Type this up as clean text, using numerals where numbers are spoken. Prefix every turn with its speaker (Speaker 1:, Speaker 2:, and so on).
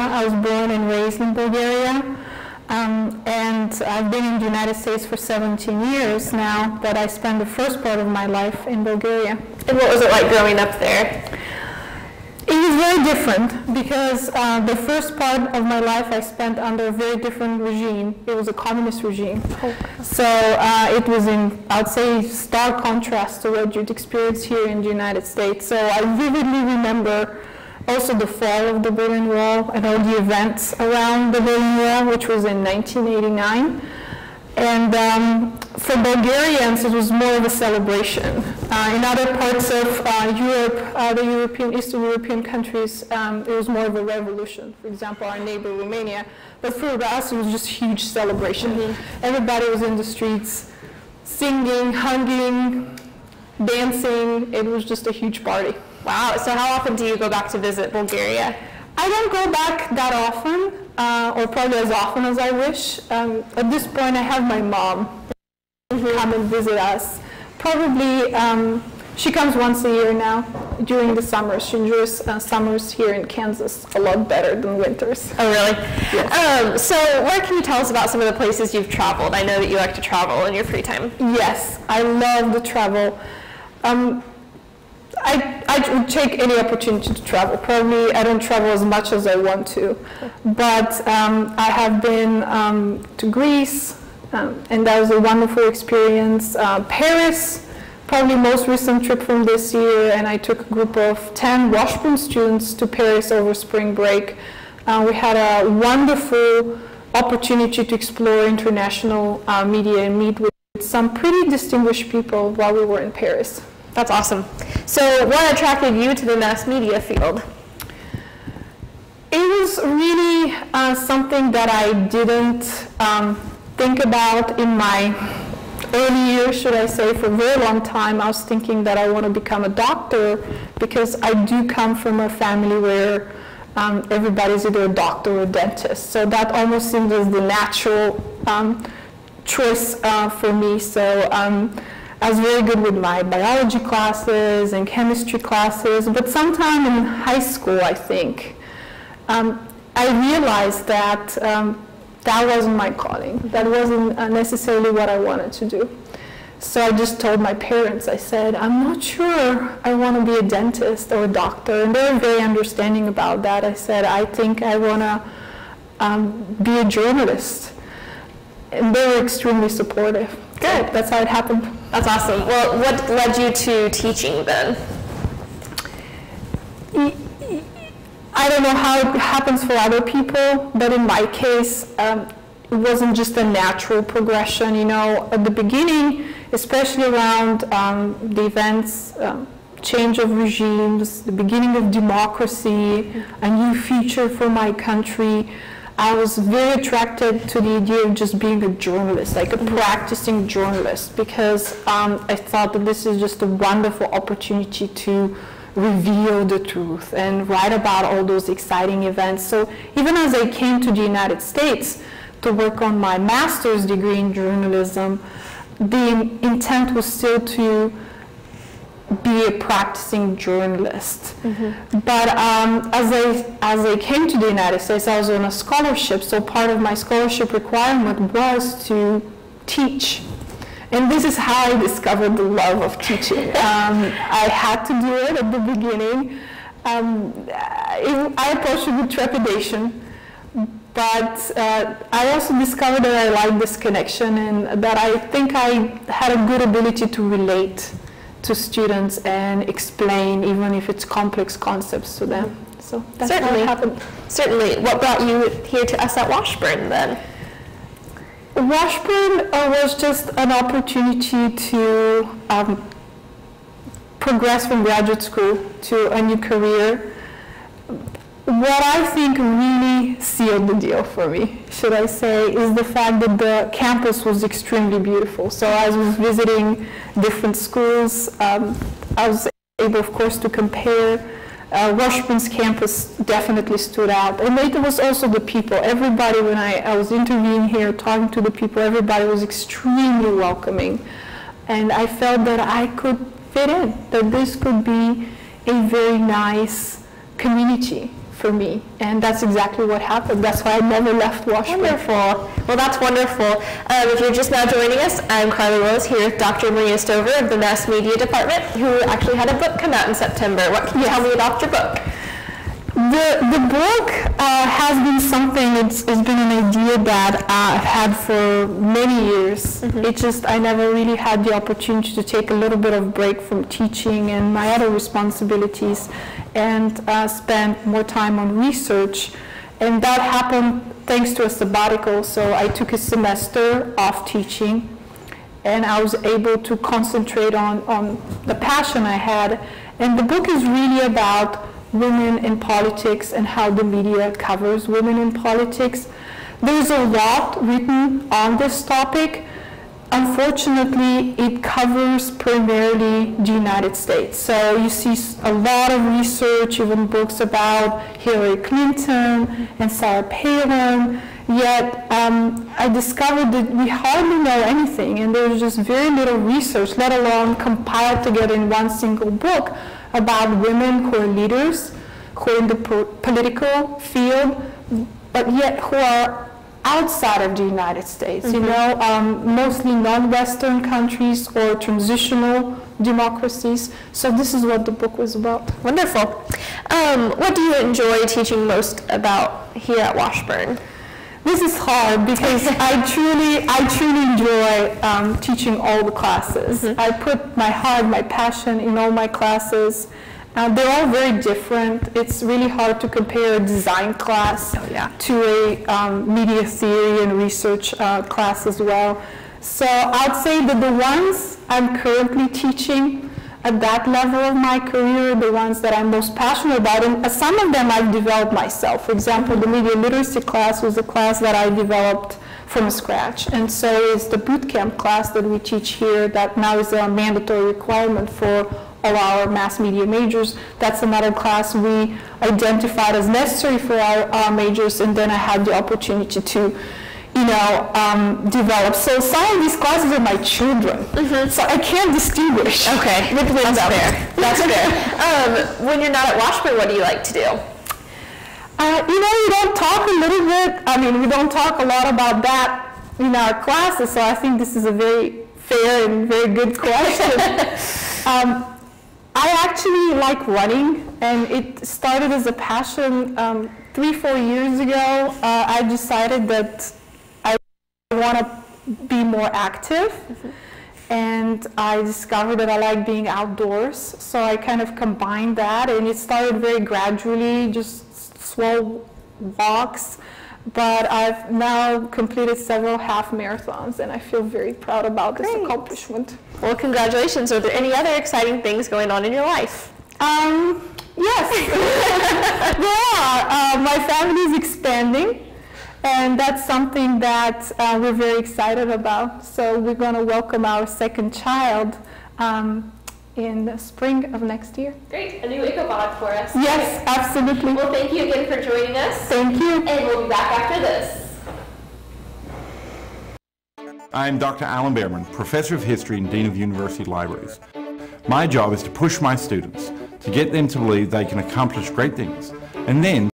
Speaker 1: I was born and raised in Bulgaria. And I've been in the United States for 17 years now, but I spent the first part of my life in Bulgaria.
Speaker 2: And what was it like growing up there?
Speaker 1: It was very different because the first part of my life I spent under a very different regime. It was a communist regime. So it was in, I would say, stark contrast to what you'd experience here in the United States. So I vividly remember also the fall of the Berlin Wall and all the events around the Berlin Wall, which was in 1989. And for Bulgarians, it was more of a celebration. In other parts of Europe, Eastern European countries, it was more of a revolution. For example, our neighbor Romania. But for us, it was just a huge celebration. Everybody was in the streets, singing, hugging, dancing. It was just a huge party.
Speaker 2: Wow, so how often do you go back to visit Bulgaria?
Speaker 1: I don't go back that often, or probably as often as I wish. At this point, I have my mom who come and visit us. Probably, she comes once a year now during the summers. She enjoys summers here in Kansas a lot better than winters.
Speaker 2: Oh, really?
Speaker 1: Yes.
Speaker 2: So what can you tell us about some of the places you've traveled? I know that you like to travel in your free time.
Speaker 1: Yes, I love to travel. I would take any opportunity to travel. Probably I don't travel as much as I want to, but I have been to Greece, and that was a wonderful experience. Paris, probably most recent trip from this year, and I took a group of 10 Washburn students to Paris over spring break. We had a wonderful opportunity to explore international media and meet with some pretty distinguished people while we were in Paris.
Speaker 2: That's awesome. So what attracted you to the mass media field?
Speaker 1: It was really something that I didn't think about in my early years, should I say. For a very long time, I was thinking that I want to become a doctor because I do come from a family where everybody's either a doctor or a dentist. So that almost seemed as the natural choice for me. So I was very good with my biology classes and chemistry classes, but sometime in high school, I think, I realized that that wasn't my calling. That wasn't necessarily what I wanted to do. So I just told my parents, I said, I'm not sure I want to be a dentist or a doctor, and they were very understanding about that. I said, I think I want to be a journalist. And they were extremely supportive.
Speaker 2: Good.
Speaker 1: So that's how it happened.
Speaker 2: That's awesome. Well, what led you to teaching then?
Speaker 1: I don't know how it happens for other people, but in my case, it wasn't just a natural progression. You know, at the beginning, especially around the events, change of regimes, the beginning of democracy, a new future for my country, I was very attracted to the idea of just being a journalist, like a practicing journalist, because I thought that this is just a wonderful opportunity to reveal the truth and write about all those exciting events. So even as I came to the United States to work on my master's degree in journalism, the intent was still to be a practicing journalist. But as I came to the United States, I was on a scholarship, so part of my scholarship requirement was to teach. And this is how I discovered the love of teaching. I had to do it at the beginning. I approached it with trepidation, but I also discovered that I liked this connection and that I think I had a good ability to relate to students and explain, even if it's complex concepts to them. So that's how it happened.
Speaker 2: Certainly. What brought you here to us at Washburn then?
Speaker 1: Washburn was just an opportunity to progress from graduate school to a new career. What I think really sealed the deal for me, should I say, is the fact that the campus was extremely beautiful. So I was visiting different schools. I was able, of course, to compare. Washburn's campus definitely stood out. And it was also the people. Everybody, when I was interviewing here, talking to the people, everybody was extremely welcoming. And I felt that I could fit in, that this could be a very nice community for me, and that's exactly what happened. That's why I never left Washburn.
Speaker 2: Wonderful. Well, that's wonderful. If you're just now joining us, I'm Carly Willis here with Dr. Maria Stover of the Mass Media Department, who actually had a book come out in September. What can you tell me about your book?
Speaker 1: The book has been something, it's been an idea that I've had for many years. I never really had the opportunity to take a little bit of break from teaching and my other responsibilities and spend more time on research. And that happened thanks to a sabbatical. So I took a semester off teaching and I was able to concentrate on the passion I had. And the book is really about women in politics and how the media covers women in politics. There's a lot written on this topic. Unfortunately, it covers primarily the United States. So you see a lot of research, even books about Hillary Clinton and Sarah Palin, yet I discovered that we hardly know anything, and there's just very little research, let alone compiled together in one single book, about women who are leaders, who are in the political field, but yet who are outside of the United States, mostly non-Western countries or transitional democracies. So this is what the book was about.
Speaker 2: Wonderful. What do you enjoy teaching most about here at Washburn?
Speaker 1: This is hard because I truly enjoy teaching all the classes. I put my heart, my passion in all my classes. They're all very different. It's really hard to compare a design class to a media theory and research class as well. So I'd say that the ones I'm currently teaching at that level of my career, the ones that I'm most passionate about, and some of them I've developed myself. For example, the media literacy class was a class that I developed from scratch, and so is the boot camp class that we teach here that now is a mandatory requirement for all our mass media majors. That's another class we identified as necessary for our majors, and then I had the opportunity to develop. So some of these classes are my children, so I can't distinguish.
Speaker 2: Okay, that's fair. That's fair. When you're not at Washburn, what do you like to do?
Speaker 1: We don't talk a little bit. I mean, we don't talk a lot about that in our classes, so I think this is a very fair and very good question. I actually like running, and it started as a passion 3-4 years ago. I decided that I want to be more active, and I discovered that I like being outdoors, so I kind of combined that, and it started very gradually, just slow walks, but I've now completed several half marathons, and I feel very proud about this accomplishment.
Speaker 2: Well, congratulations. Are there any other exciting things going on in your life?
Speaker 1: Yes, there are. My family is expanding. And that's something that we're very excited about. So we're going to welcome our second child in the spring of next year.
Speaker 2: Great. A new ichabod for us.
Speaker 1: Yes, absolutely.
Speaker 2: Well, thank you again for joining us.
Speaker 1: Thank you.
Speaker 2: And we'll be back after this.
Speaker 3: I'm Dr. Alan Behrman, Professor of History and Dean of University Libraries. My job is to push my students, to get them to believe they can accomplish great things, and then